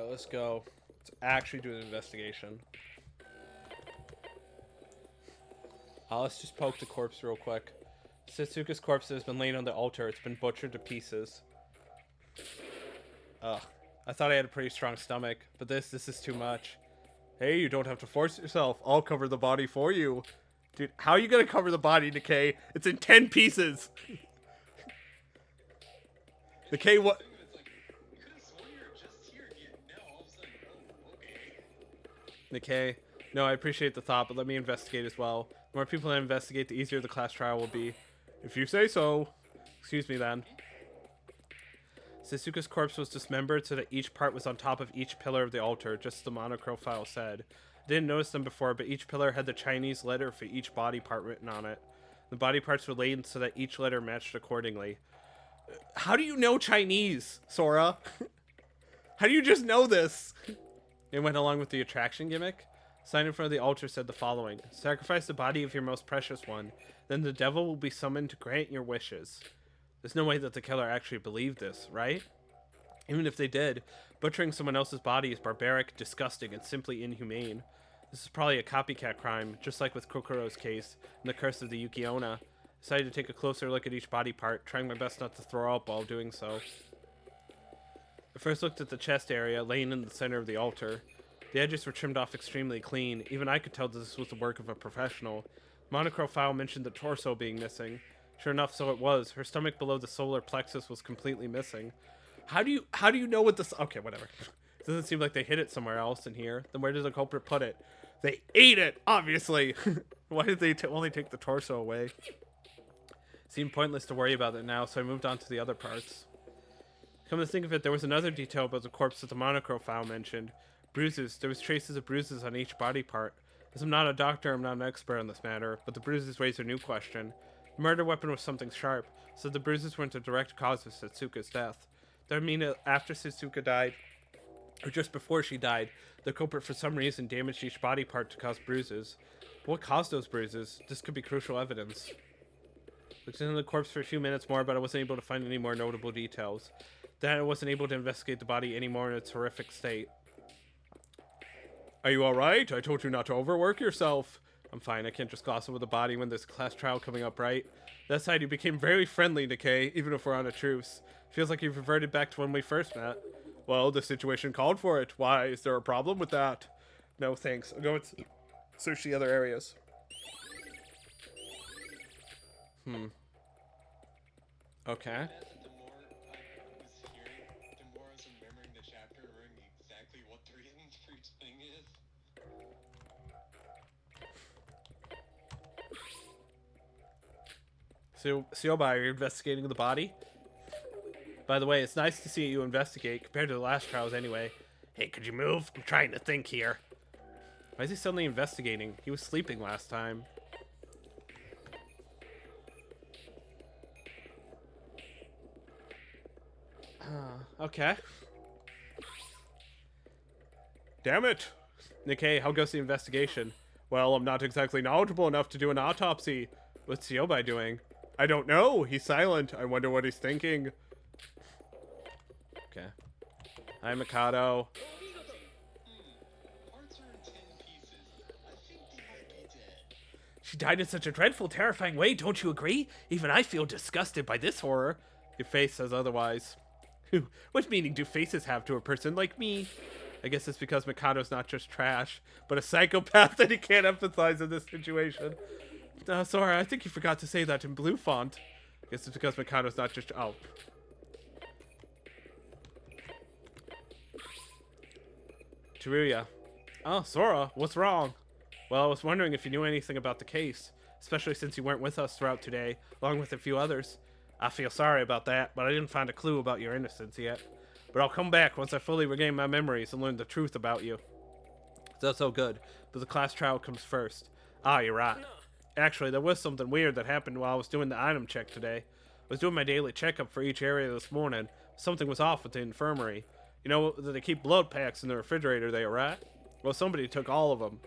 let's go. Let's actually do an investigation. Let's just poke the corpse real quick. Satsuka's corpse has been laying on the altar. It's been butchered to pieces. Ugh. I thought I had a pretty strong stomach, but this is too much. Hey, you don't have to force yourself. I'll cover the body for you. Dude, how are you gonna cover the body, Nikkei? It's in 10 pieces. Nikkei, what? Nikkei, no, I appreciate the thought, but let me investigate as well. The more people that investigate, the easier the class trial will be. If you say so. Excuse me, then. Satsuka's corpse was dismembered so that each part was on top of each pillar of the altar, just as the monochrome file said. I didn't notice them before, but each pillar had the Chinese letter for each body part written on it. The body parts were laid so that each letter matched accordingly. How do you know Chinese, Sora? How do you just know this? It went along with the attraction gimmick. The sign in front of the altar said the following: sacrifice the body of your most precious one, then the devil will be summoned to grant your wishes. There's no way that the killer actually believed this, right? Even if they did, butchering someone else's body is barbaric, disgusting, and simply inhumane. This is probably a copycat crime, just like with Kokoro's case and the curse of the Yuki-onna. I decided to take a closer look at each body part, trying my best not to throw up while doing so. I first looked at the chest area, laying in the center of the altar. The edges were trimmed off extremely clean. Even I could tell that this was the work of a professional. Monochrome file mentioned the torso being missing. Sure enough, so it was. Her stomach below the solar plexus was completely missing. How do you know what this... Okay, whatever. It doesn't seem like they hid it somewhere else in here. Then where did the culprit put it? They ate it, obviously. Why did they only take the torso away? It seemed pointless to worry about it now, so I moved on to the other parts. Come to think of it, there was another detail about the corpse that the monochrome file mentioned. Bruises. There was traces of bruises on each body part. As I'm not a doctor, I'm not an expert on this matter, but the bruises raise a new question. The murder weapon was something sharp, so the bruises weren't a direct cause of Satsuka's death. That would mean that after Satsuka died, or just before she died, the culprit for some reason damaged each body part to cause bruises. But what caused those bruises? This could be crucial evidence. Looked into the corpse for a few minutes more, but I wasn't able to find any more notable details. Then I wasn't able to investigate the body anymore in its horrific state. Are you alright? I told you not to overwork yourself. I'm fine, I can't just gloss over the body when there's a class trial coming up, right? That side, you became very friendly, Nikkei, even if we're on a truce. Feels like you've reverted back to when we first met. Well, the situation called for it. Why? Is there a problem with that? No, thanks. I'll go and search the other areas. Okay. The more I was hearing, the more I was remembering the chapter, remembering exactly what the reason for each thing is. So, Siobai, are you investigating the body? By the way, it's nice to see you investigate, compared to the last trials anyway. Hey, could you move? I'm trying to think here. Why is he suddenly investigating? He was sleeping last time. Okay. Damn it! Nikkei, how goes the investigation? Well, I'm not exactly knowledgeable enough to do an autopsy. What's Siobai doing? I don't know. He's silent. I wonder what he's thinking. Okay. Hi, Mikado. Parts are in 10 pieces. I think they might be dead. She died in such a dreadful, terrifying way, don't you agree? Even I feel disgusted by this horror. Your face says otherwise. What meaning do faces have to a person like me? I guess it's because Mikado's not just trash, but a psychopath that he can't empathize in this situation. Sora, I think you forgot to say that in blue font. I guess it's because Mikado's not just... Oh. Teruya. Oh, Sora, what's wrong? Well, I was wondering if you knew anything about the case, especially since you weren't with us throughout today, along with a few others. I feel sorry about that, but I didn't find a clue about your innocence yet. But I'll come back once I fully regain my memories and learn the truth about you. That's so good, but the class trial comes first. Ah, you're right. Actually, there was something weird that happened while I was doing the item check today. I was doing my daily checkup for each area this morning. Something was off with the infirmary. You know that they keep blood packs in the refrigerator there, right? Well, somebody took all of them.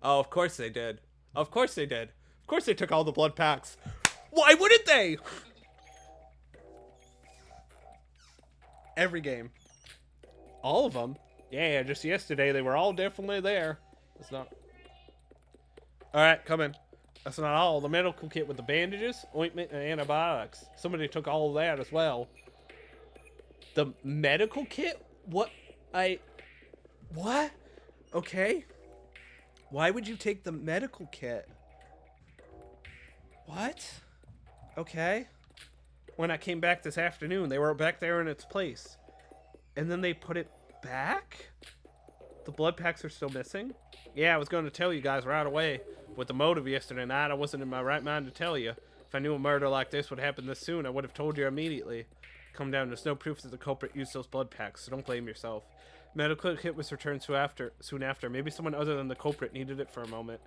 Oh, of course they did. Of course they did. Of course they took all the blood packs. Why wouldn't they? Every game. All of them? Yeah, just yesterday they were all definitely there. That's not... Alright, come in. That's not all. The medical kit with the bandages, ointment, and antibiotics. Somebody took all of that as well. The medical kit? What? What? Okay. Why would you take the medical kit? What? Okay. When I came back this afternoon, they were back there in its place. And then they put it back? The blood packs are still missing? Yeah, I was going to tell you guys right away. With the motive yesterday night, I wasn't in my right mind to tell you. If I knew a murder like this would happen this soon, I would have told you immediately. Come down, there's no proof that the culprit used those blood packs, so don't blame yourself. Medical kit was returned soon after. Maybe someone other than the culprit needed it for a moment.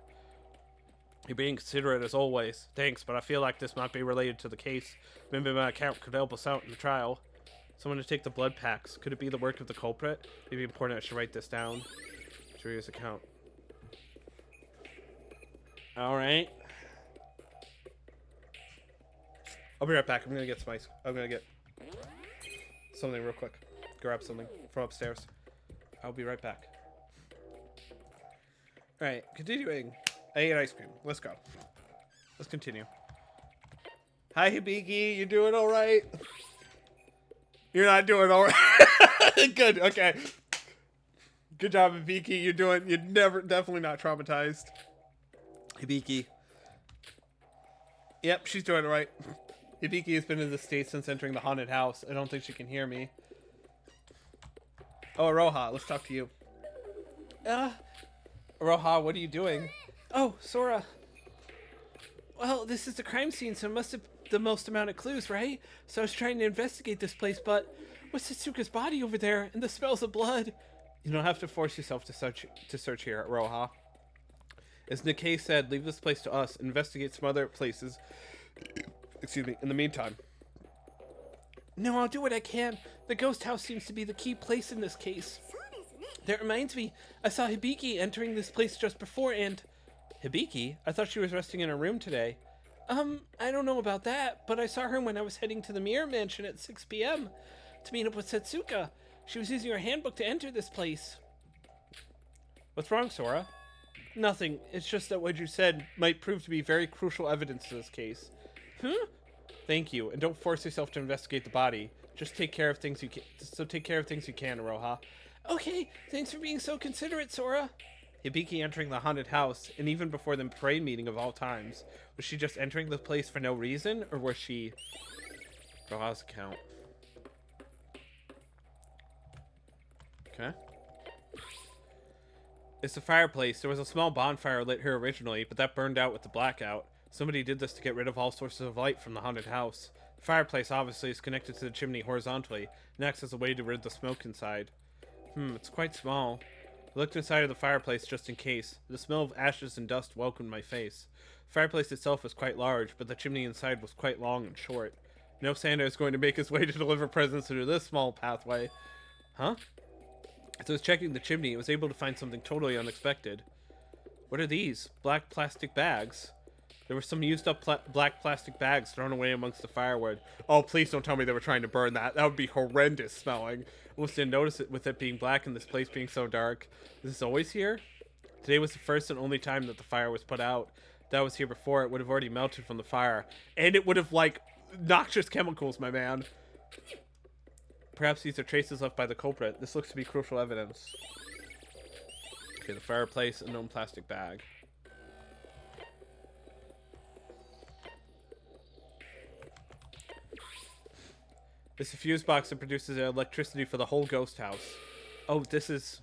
You're being considerate as always. Thanks, but I feel like this might be related to the case. Maybe my account could help us out in the trial. Someone to take the blood packs. Could it be the work of the culprit? Maybe important I should write this down. Jury's account. Alright. I'll be right back. I'm gonna get some ice. I'm gonna get something real quick. Grab something from upstairs. I'll be right back. Alright, continuing. I ate ice cream. Let's go. Let's continue. Hi, Hibiki. You doing alright? You're not doing alright. Good, okay. Good job, Hibiki. You're definitely not traumatized. Hibiki. Yep, she's doing it right. Hibiki has been in the States since entering the haunted house. I don't think she can hear me. Oh, Aroha, let's talk to you. Aroha, what are you doing? Oh, Sora. Well, this is the crime scene, so it must have the most amount of clues, right? So I was trying to investigate this place, but with Satsuka's body over there and the smells of blood. You don't have to force yourself to search here, Aroha. As Nikkei said, leave this place to us. Investigate some other places. Excuse me. In the meantime. No, I'll do what I can. The ghost house seems to be the key place in this case. That reminds me, I saw Hibiki entering this place just before and... Hibiki? I thought she was resting in her room today. I don't know about that, but I saw her when I was heading to the Mirror Mansion at 6 p.m. to meet up with Satsuka. She was using her handbook to enter this place. What's wrong, Sora? Nothing. It's just that what you said might prove to be very crucial evidence to this case. Thank you, and don't force yourself to investigate the body. Just take care of things you can. Take care of things you can, Aroha. Okay, thanks for being so considerate, Sora. Hibiki entering the haunted house, and even before the parade meeting of all times. Was she just entering the place for no reason, or was she... Aroha's account. Okay. It's the fireplace. There was a small bonfire lit here originally, but that burned out with the blackout. Somebody did this to get rid of all sources of light from the haunted house. The fireplace obviously is connected to the chimney horizontally, and acts as a way to rid the smoke inside. It's quite small. I looked inside of the fireplace just in case. The smell of ashes and dust welcomed my face. The fireplace itself was quite large, but the chimney inside was quite long and short. No Santa is going to make his way to deliver presents through this small pathway. Huh? As I was checking the chimney, I was able to find something totally unexpected. What are these? Black plastic bags. There were some used up black plastic bags thrown away amongst the firewood. Oh, please don't tell me they were trying to burn that. That would be horrendous smelling. Almost didn't notice it with it being black and this place being so dark. Is this always here? Today was the first and only time that the fire was put out. If that was here before, it would have already melted from the fire. And it would have, like, noxious chemicals, my man. Perhaps these are traces left by the culprit. This looks to be crucial evidence. Okay, the fireplace, a known plastic bag. It's a fuse box that produces electricity for the whole ghost house. Oh, this is...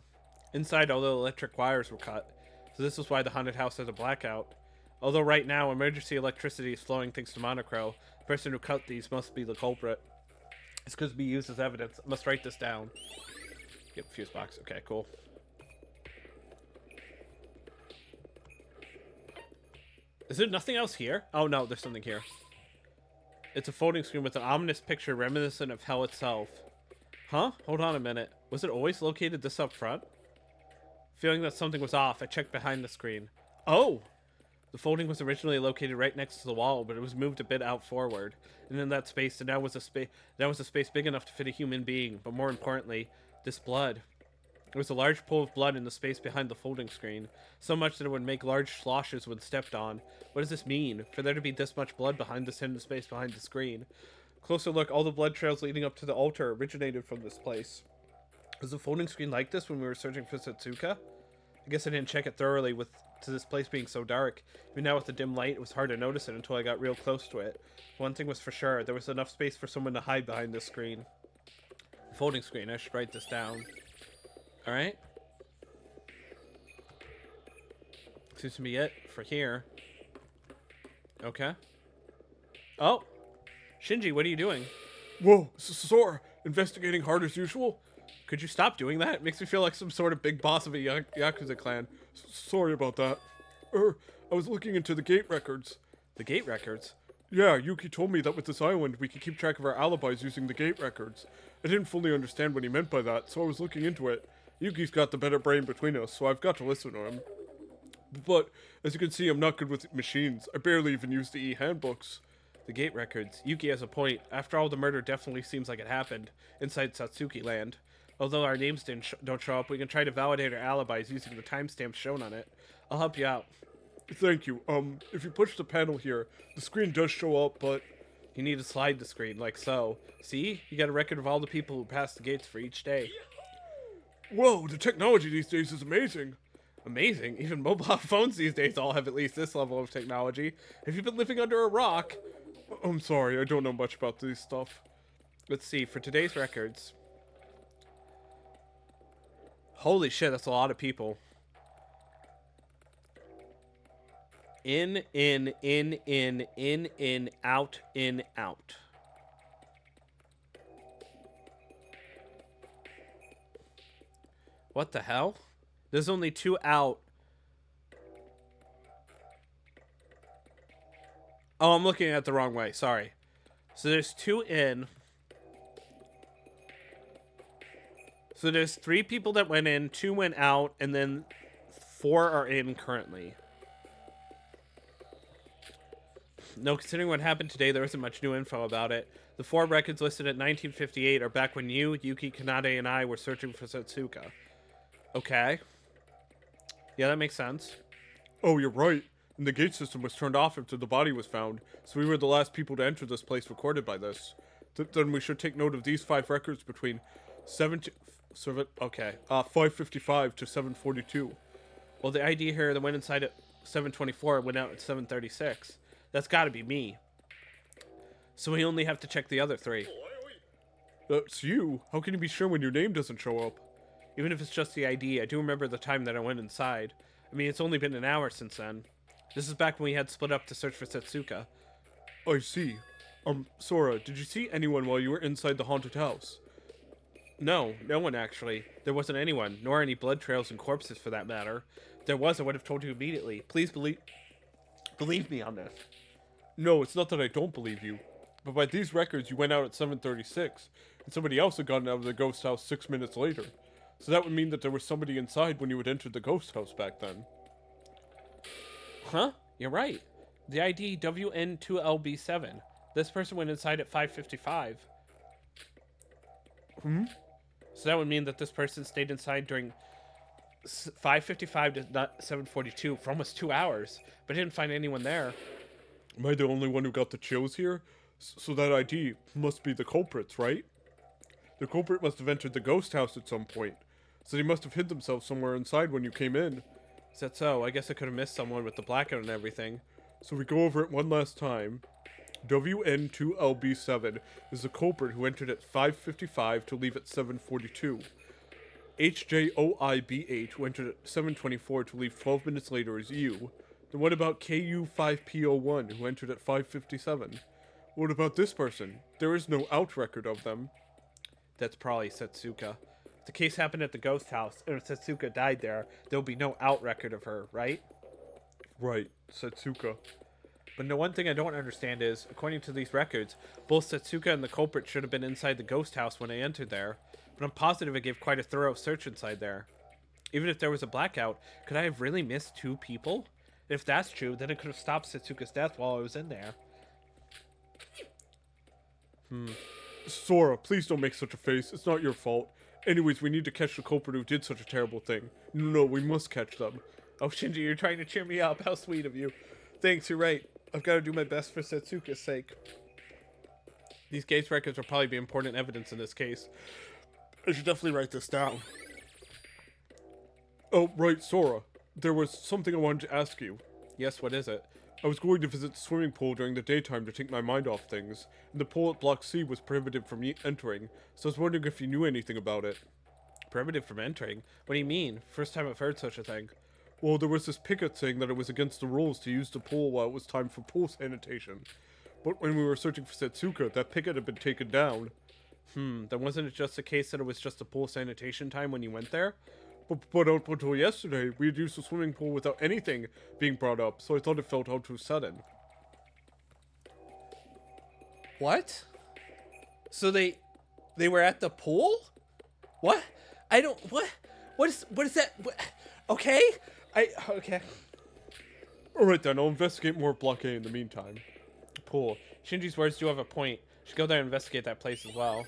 Inside, all the electric wires were cut. So this is why the haunted house has a blackout. Although right now, emergency electricity is flowing thanks to Monochrome. The person who cut these must be the culprit. It's going to be used as evidence. I must write this down. Yep, fuse box. Okay, cool. Is there nothing else here? Oh no, there's something here. It's a folding screen with an ominous picture reminiscent of hell itself. Huh? Hold on a minute. Was it always located this up front? Feeling that something was off, I checked behind the screen. Oh! The folding was originally located right next to the wall, but it was moved a bit out forward. And in that space, now was a space big enough to fit a human being. But more importantly, this blood. There was a large pool of blood in the space behind the folding screen, so much that it would make large sloshes when stepped on. What does this mean? For there to be this much blood behind this hidden space behind the screen? Closer look, all the blood trails leading up to the altar originated from this place. Was the folding screen like this when we were searching for Setsuka? I guess I didn't check it thoroughly to this place being so dark. Even now with the dim light, it was hard to notice it until I got real close to it. One thing was for sure, there was enough space for someone to hide behind this screen. The folding screen, I should write this down. Alright. Seems to be it for here. Okay. Oh! Shinji, what are you doing? Whoa, Sora, investigating hard as usual? Could you stop doing that? It makes me feel like some sort of big boss of a Yakuza clan. Sorry about that. I was looking into the gate records. The gate records? Yeah, Yuki told me that with this island, we could keep track of our alibis using the gate records. I didn't fully understand what he meant by that, so I was looking into it. Yuki's got the better brain between us, so I've got to listen to him. But, as you can see, I'm not good with machines. I barely even use the e-handbooks. The gate records. Yuki has a point. After all, the murder definitely seems like it happened inside Satsuki land. Although our names don't show up, we can try to validate our alibis using the timestamps shown on it. I'll help you out. Thank you. If you push the panel here, the screen does show up, but... You need to slide the screen, like so. See? You got a record of all the people who passed the gates for each day. Whoa, the technology these days is amazing. Amazing? Even mobile phones these days all have at least this level of technology. Have you been living under a rock? I'm sorry, I don't know much about this stuff. Let's see, for today's records... Holy shit, that's a lot of people. In, out, out. What the hell? There's only 2 out. Oh, I'm looking at it the wrong way. Sorry. So there's 2 in. So there's 3 people that went in, 2 went out, and then 4 are in currently. No, considering what happened today, there isn't much new info about it. The 4 records listed at 1958 are back when you, Yuki, Kanade, and I were searching for Setsuka. Okay. Yeah, that makes sense. Oh, you're right. And the gate system was turned off after the body was found, so we were the last people to enter this place recorded by this. Then we should take note of these 5 records between 555 to 742. Well, the ID here that went inside at 724 went out at 736. That's got to be me. So we only have to check the other 3. That's you? How can you be sure when your name doesn't show up? Even if it's just the ID, I do remember the time that I went inside. I mean, it's only been an hour since then. This is back when we had split up to search for Setsuka. I see. Sora, did you see anyone while you were inside the haunted house? No, no one actually. There wasn't anyone, nor any blood trails and corpses for that matter. If there was, I would have told you immediately. Please believe me on this. No, it's not that I don't believe you. But by these records, you went out at 7:36, and somebody else had gotten out of the ghost house 6 minutes later. So that would mean that there was somebody inside when you had entered the ghost house back then. Huh? You're right. The ID WN2LB7. This person went inside at 5:55. Hmm? So that would mean that this person stayed inside during 5:55 to 7:42 for almost 2 hours, but didn't find anyone there. Am I the only one who got the chills here? So that ID must be the culprits, right? The culprit must have entered the ghost house at some point. So they must have hid themselves somewhere inside when you came in. Is that so? I guess I could have missed someone with the blackout and everything. So we go over it one last time. WN2LB7 is the culprit who entered at 5:55 to leave at 7:42. HJOIB8, who entered at 7:24 to leave 12 minutes later, is you. Then what about KU5P01, who entered at 5:57? What about this person? There is no out record of them. That's probably Setsuka. If the case happened at the ghost house, and if Setsuka died there, there'll be no out record of her, right? Right, Setsuka. But the one thing I don't understand is, according to these records, both Setsuka and the culprit should have been inside the ghost house when I entered there, but I'm positive I gave quite a thorough search inside there. Even if there was a blackout, could I have really missed 2 people? If that's true, then it could have stopped Setsuka's death while I was in there. Sora, please don't make such a face. It's not your fault. Anyways, we need to catch the culprit who did such a terrible thing. No, we must catch them. Oh, Shinji, you're trying to cheer me up. How sweet of you. Thanks, you're right. I've got to do my best for Setsuka's sake. These case records will probably be important evidence in this case. I should definitely write this down. Oh, right, Sora. There was something I wanted to ask you. Yes, what is it? I was going to visit the swimming pool during the daytime to take my mind off things, and the pool at Block C was prohibited from entering, so I was wondering if you knew anything about it. Prohibited from entering? What do you mean? First time I've heard such a thing. Well, there was this picket saying that it was against the rules to use the pool while it was time for pool sanitation. But when we were searching for Setsuka, that picket had been taken down. Then wasn't it just a case that it was just a pool sanitation time when you went there? But up until yesterday, we had used the swimming pool without anything being brought up, so I thought it felt all too sudden. What? So they were at the pool? What? I don't, what is that? What? Okay? Okay. Alright then, I'll investigate more of Block A in the meantime. Pool. Shinji's words do have a point. Should go there and investigate that place as well.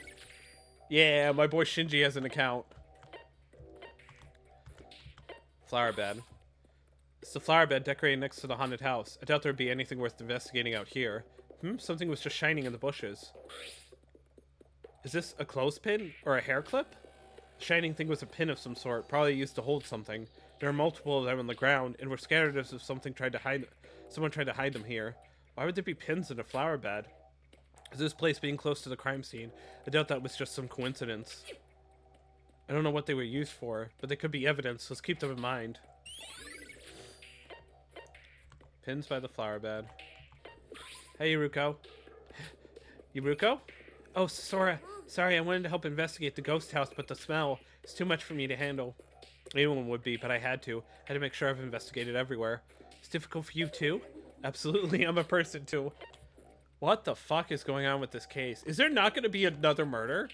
Yeah, my boy Shinji has an account. Flower bed. It's the flower bed decorated next to the haunted house. I doubt there'd be anything worth investigating out here. Something was just shining in the bushes. Is this a clothespin or a hair clip? The shining thing was a pin of some sort, probably used to hold something. There are multiple of them on the ground, and were scattered as if someone tried to hide them here. Why would there be pins in a flower bed? Is this place being close to the crime scene? I doubt that was just some coincidence. I don't know what they were used for, but they could be evidence, so let's keep them in mind. Pins by the flower bed. Hey, Yuruko. Yuruko? Oh, Sora. Sorry, I wanted to help investigate the ghost house, but the smell is too much for me to handle. Anyone would be, but I had to. I had to make sure I've investigated everywhere. It's difficult for you too? Absolutely, I'm a person too. What the fuck is going on with this case? Is there not going to be another murder?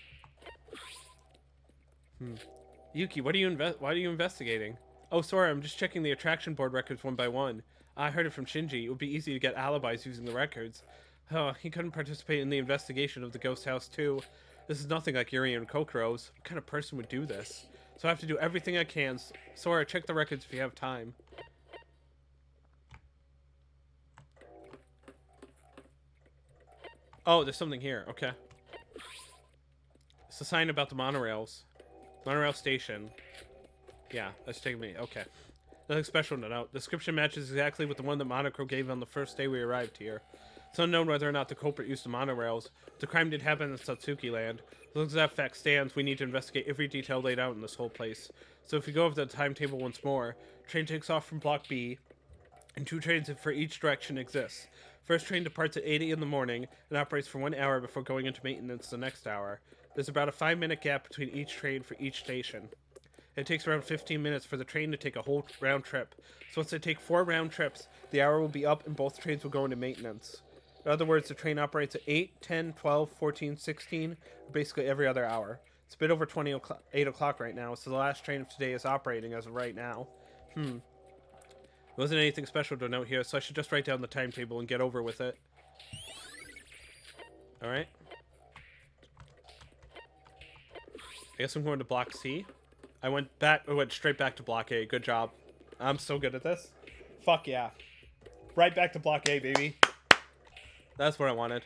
Yuki, why are you investigating? Oh, sorry, I'm just checking the attraction board records one by one. I heard it from Shinji. It would be easy to get alibis using the records. Oh, he couldn't participate in the investigation of the ghost house too. This is nothing like Yuri and Kokoro's. What kind of person would do this? So I have to do everything I can. Sora, check the records if you have time. Oh, there's something here. Okay. It's a sign about the monorails. Monorail station. Yeah, that's taking me. Okay. Nothing special to note. Description matches exactly with the one that Monochrome gave on the first day we arrived here. It's unknown whether or not the culprit used the monorails. The crime did happen in Satsuki Land. As long as that fact stands, we need to investigate every detail laid out in this whole place. So if we go over the timetable once more, train takes off from Block B, and 2 trains for each direction exists. First train departs at 8 in the morning and operates for 1 hour before going into maintenance the next hour. There's about a 5-minute gap between each train for each station. It takes around 15 minutes for the train to take a whole round trip. So once they take 4 round trips, the hour will be up and both trains will go into maintenance. In other words, the train operates at 8, 10, 12, 14, 16, basically every other hour. It's a bit over 8 o'clock right now, so the last train of today is operating as of right now. There wasn't anything special to note here, so I should just write down the timetable and get over with it. Alright. I guess I'm going to Block C. I went straight back to Block A. Good job. I'm so good at this. Fuck yeah. Right back to Block A, baby. That's what I wanted.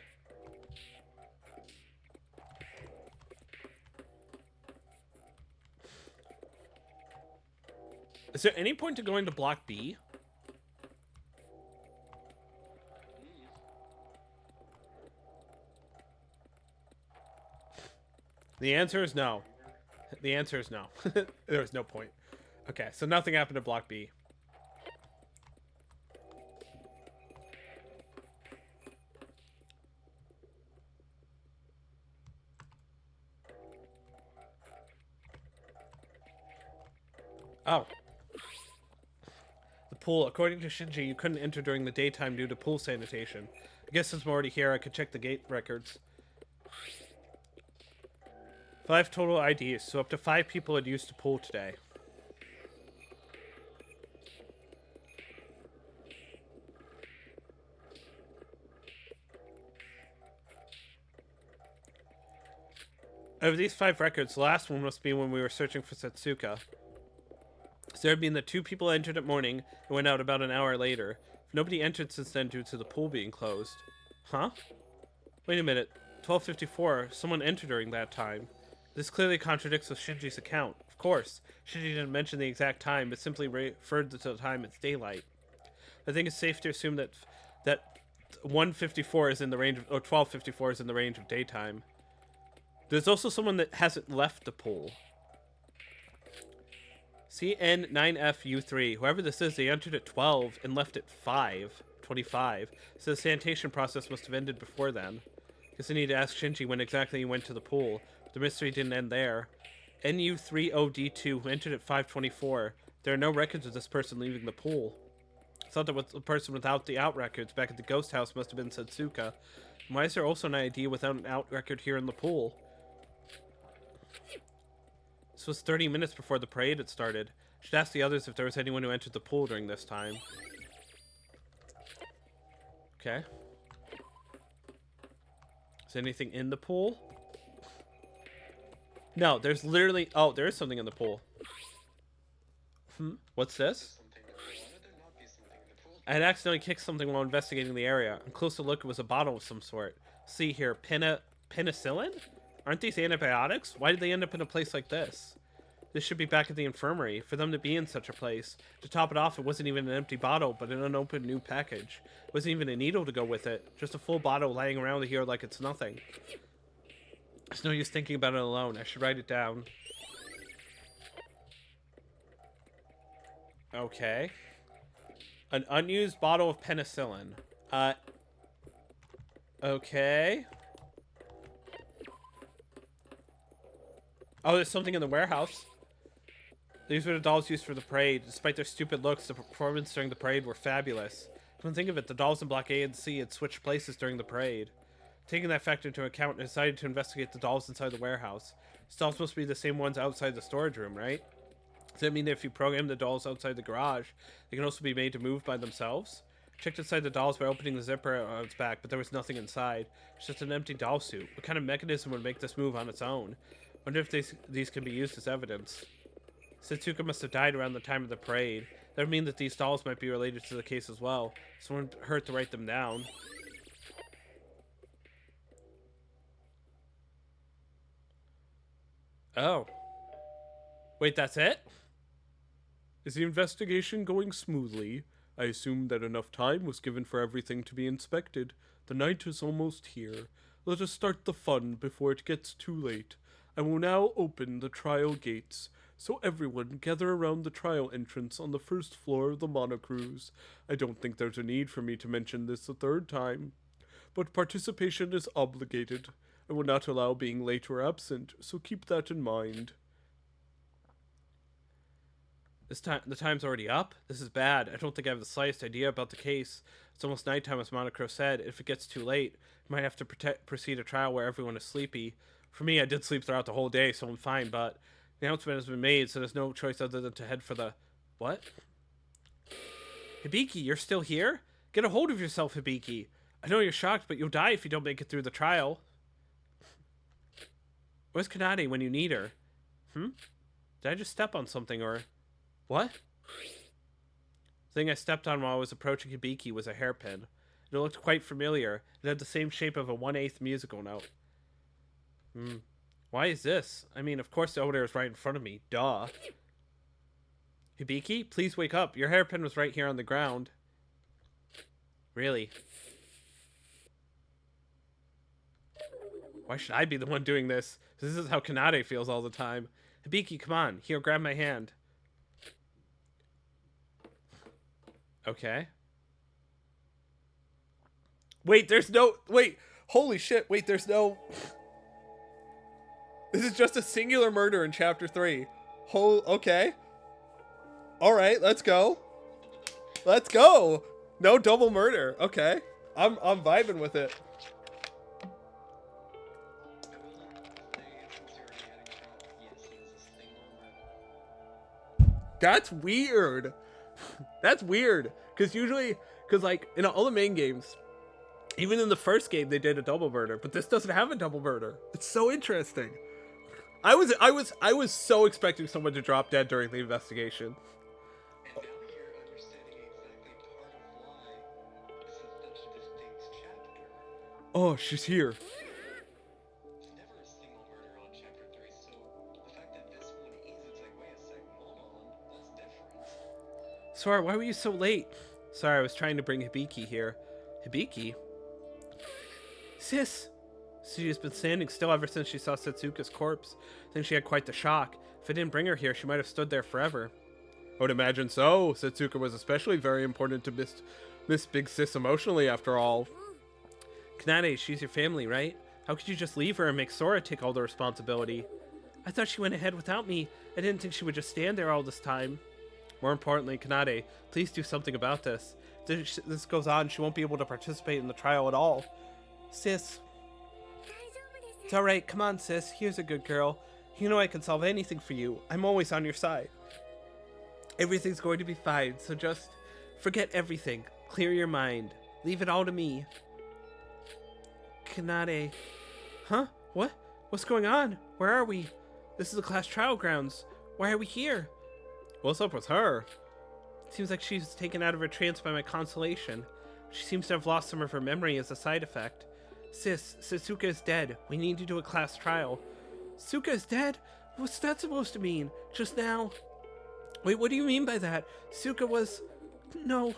Is there any point to going to Block B? The answer is no. The answer is no. There was no point. Okay, so nothing happened to Block B. Oh. The pool. According to Shinji, you couldn't enter during the daytime due to pool sanitation. I guess since I'm already here, I could check the gate records. 5 total IDs, so up to 5 people had used the pool today. Out of these 5 records, the last one must be when we were searching for Setsuka. So there had been the 2 people entered at morning and went out about an hour later. Nobody entered since then due to the pool being closed. Huh? Wait a minute. 12:54. Someone entered during that time. This clearly contradicts with Shinji's account. Of course, Shinji didn't mention the exact time, but simply referred to the time as daylight. I think it's safe to assume that 1:54 is in the range of, or 12:54 is in the range of daytime. There's also someone that hasn't left the pool. CN9FU3. Whoever this is, they entered at 12 and left at 5:25. So the sanitation process must have ended before then. Guess I need to ask Shinji when exactly he went to the pool. The mystery didn't end there. NU30D2, who entered at 5:24. There are no records of this person leaving the pool. I thought that the person without the out records back at the ghost house must have been Setsuka. And why is there also an ID without an out record here in the pool? This was 30 minutes before the parade had started. I should ask the others if there was anyone who entered the pool during this time. Okay. Is there anything in the pool? No, there's literally... Oh, there is something in the pool. What's this? I had accidentally kicked something while investigating the area. On closer look, it was a bottle of some sort. See here, penicillin? Aren't these antibiotics? Why did they end up in a place like this? This should be back at the infirmary. For them to be in such a place. To top it off, it wasn't even an empty bottle, but an unopened new package. It wasn't even a needle to go with it. Just a full bottle laying around here like it's nothing. There's no use thinking about it alone. I should write it down. Okay. An unused bottle of penicillin. Okay. Oh, there's something in the warehouse. These were the dolls used for the parade. Despite their stupid looks, the performances during the parade were fabulous. Come think of it, the dolls in Block A and C had switched places during the parade. Taking that factor into account, I decided to investigate the dolls inside the warehouse. These dolls must be the same ones outside the storage room, right? Does that mean that if you program the dolls outside the garage, they can also be made to move by themselves? I checked inside the dolls by opening the zipper on its back, but there was nothing inside. It's just an empty doll suit. What kind of mechanism would make this move on its own? I wonder if these can be used as evidence. Setsuka must have died around the time of the parade. That would mean that these dolls might be related to the case as well. So it wouldn't hurt to write them down. Oh. Wait, that's it? Is the investigation going smoothly? I assume that enough time was given for everything to be inspected. The night is almost here. Let us start the fun before it gets too late. I will now open the trial gates. So everyone gather around the trial entrance on the first floor of the monocruise. I don't think there's a need for me to mention this a third time. But participation is obligated. I will not allow being late or absent, so keep that in mind. The time's already up? This is bad. I don't think I have the slightest idea about the case. It's almost nighttime, as Monocro said. If it gets too late, I might have to proceed a trial where everyone is sleepy. For me, I did sleep throughout the whole day, so I'm fine, but the announcement has been made, so there's no choice other than to head for the... What? Hibiki, you're still here? Get a hold of yourself, Hibiki. I know you're shocked, but you'll die if you don't make it through the trial. Where's Kanade when you need her? Did I just step on something, or... What? The thing I stepped on while I was approaching Hibiki was a hairpin. It looked quite familiar. It had the same shape of a 1/8 musical note. Why is this? I mean, of course the odor is right in front of me. Duh. Hibiki, please wake up. Your hairpin was right here on the ground. Really? Why should I be the one doing this? This is how Kanade feels all the time. Hibiki, come on. Here, grab my hand. Okay. Wait, there's no... Wait, holy shit. Wait, there's no... This is just a singular murder in Chapter 3. Okay. Alright, let's go. Let's go. No double murder. Okay. I'm vibing with it. That's weird. That's weird. Because usually, like, in all the main games, even in the first game, they did a double murder. But this doesn't have a double murder. It's so interesting. I was so expecting someone to drop dead during the investigation. And now you're understanding exactly part of why this is such a distinct chapter. Oh, she's here. There's never a single murder on chapter 3, so the fact that this one is, it's like, wait a second, hold on, that's different. Sora, why were you so late? Sorry, I was trying to bring Hibiki here. Hibiki? Sis! She has been standing still ever since she saw Setsuka's corpse. Then she had quite the shock. If I didn't bring her here, she might have stood there forever. I would imagine so. Setsuka was especially very important to Miss Big Sis emotionally, after all. Kanade, she's your family, right? How could you just leave her and make Sora take all the responsibility? I thought she went ahead without me. I didn't think she would just stand there all this time. More importantly, Kanade, please do something about this. If this goes on, she won't be able to participate in the trial at all. Sis. It's alright, come on, sis. Here's a good girl. You know I can solve anything for you. I'm always on your side. Everything's going to be fine, so just forget everything. Clear your mind. Leave it all to me. Kanade. Huh? What? What's going on? Where are we? This is the class trial grounds. Why are we here? What's up with her? Seems like she's taken out of her trance by my consolation. She seems to have lost some of her memory as a side effect. Sis, Setsuka is dead. We need to do a class trial. Suka is dead? What's that supposed to mean? Just now? Wait, what do you mean by that? Suka was... No.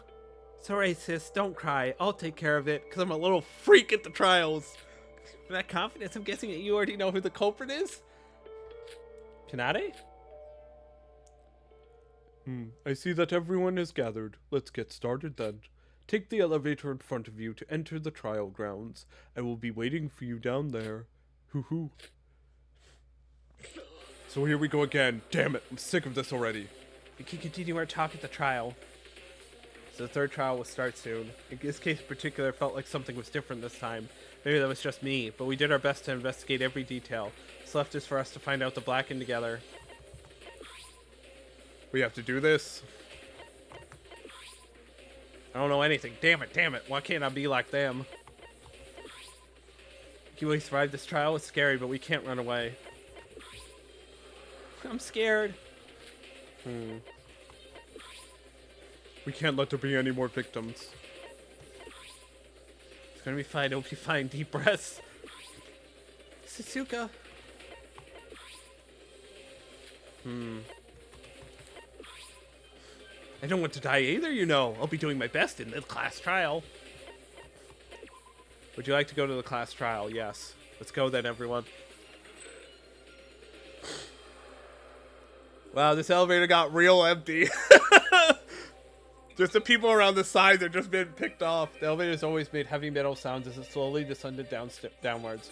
It's alright, sis. Don't cry. I'll take care of it, because I'm a little freak at the trials. With that confidence, I'm guessing that you already know who the culprit is? Kanade? I see that everyone is gathered. Let's get started then. Take the elevator in front of you to enter the trial grounds. I will be waiting for you down there. Hoo-hoo. So here we go again. Damn it, I'm sick of this already. We can continue our talk at the trial. So the third trial will start soon. In this case in particular, it felt like something was different this time. Maybe that was just me, but we did our best to investigate every detail. What's left is for us to find out the Blacken together. We have to do this. I don't know anything. Damn it. Why can't I be like them? Can we survive this trial? It's scary, but we can't run away. I'm scared. We can't let there be any more victims. It's gonna be fine. It'll be fine. Deep breaths. Setsuka. I don't want to die either, you know. I'll be doing my best in the class trial. Would you like to go to the class trial? Yes. Let's go then, everyone. Wow, this elevator got real empty. Just the people around the sides are just being picked off. The elevator's always made heavy metal sounds as it slowly descended downwards.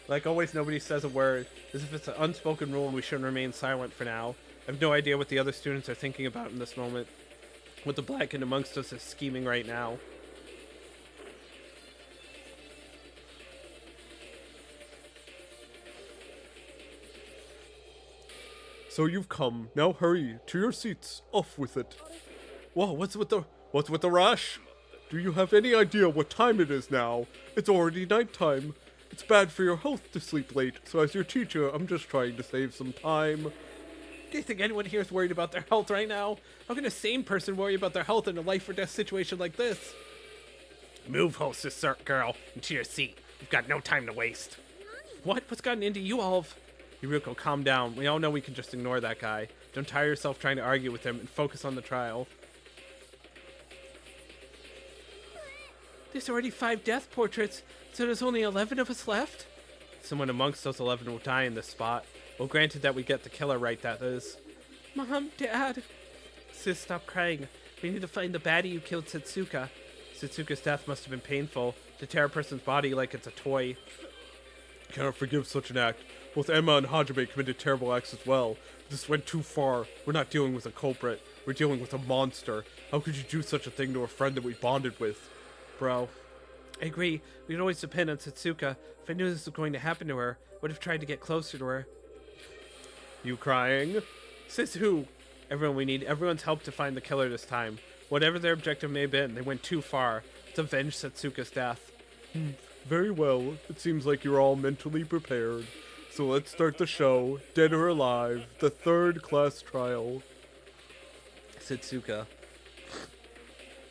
Like always, nobody says a word, as if it's an unspoken rule and we should remain silent for now. I have no idea what the other students are thinking about in this moment. What the Blacken amongst us is scheming right now. So you've come. Now hurry to your seats. Off with it. Whoa, what's with the rush? Do you have any idea what time it is now? It's already nighttime. It's bad for your health to sleep late, so as your teacher, I'm just trying to save some time. Do you think anyone here is worried about their health right now? How can a sane person worry about their health in a life or death situation like this? Move, hostess girl, into your seat. We've got no time to waste. What? What's gotten into you all? Yuruko, calm down. We all know we can just ignore that guy. Don't tire yourself trying to argue with him and focus on the trial. There's already 5 death portraits, so there's only 11 of us left? Someone amongst those 11 will die in this spot. Well, granted that we get the killer right, that is. Mom, Dad. Sis, stop crying. We need to find the baddie who killed Setsuka. Setsuka's death must have been painful, to tear a person's body like it's a toy. Cannot forgive such an act. Both Emma and Hajime committed terrible acts as well. This went too far. We're not dealing with a culprit. We're dealing with a monster. How could you do such a thing to a friend that we bonded with? Bro, I agree. We'd always depend on Setsuka. If I knew this was going to happen to her, I would have tried to get closer to her. You crying? Sis who? Everyone, we need everyone's help to find the killer this time. Whatever their objective may have been, they went too far. To avenge Setsuka's death. Very well. It seems like you're all mentally prepared. So let's start the show. Dead or Alive, the third class trial. Setsuka.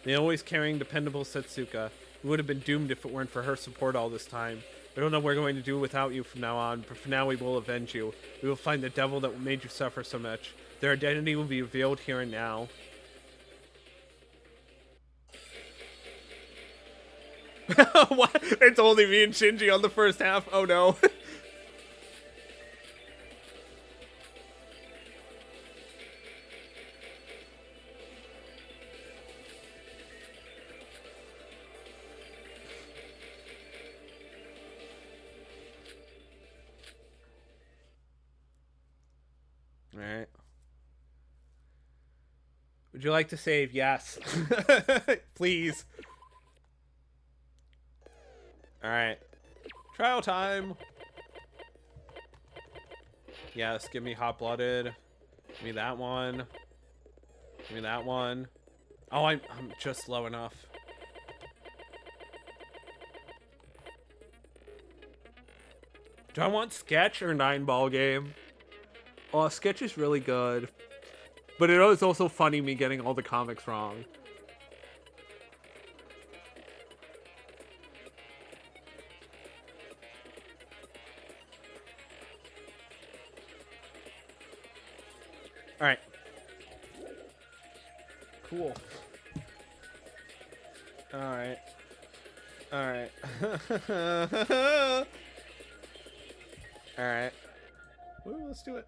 The always caring, dependable Setsuka. We would have been doomed if it weren't for her support all this time. I don't know what we're going to do without you from now on, but for now we will avenge you. We will find the devil that made you suffer so much. Their identity will be revealed here and now. What? It's only me and Shinji on the first half? Oh no. Alright. Would you like to save? Yes. Please. Alright. Trial time. Yes, give me hot-blooded. Give me that one. Give me that one. Oh, I'm just low enough. Do I want sketch or 9-ball game? Oh, sketch is really good. But it was also funny me getting all the comics wrong. Alright. Cool. Alright. Alright. Alright. Let's do it.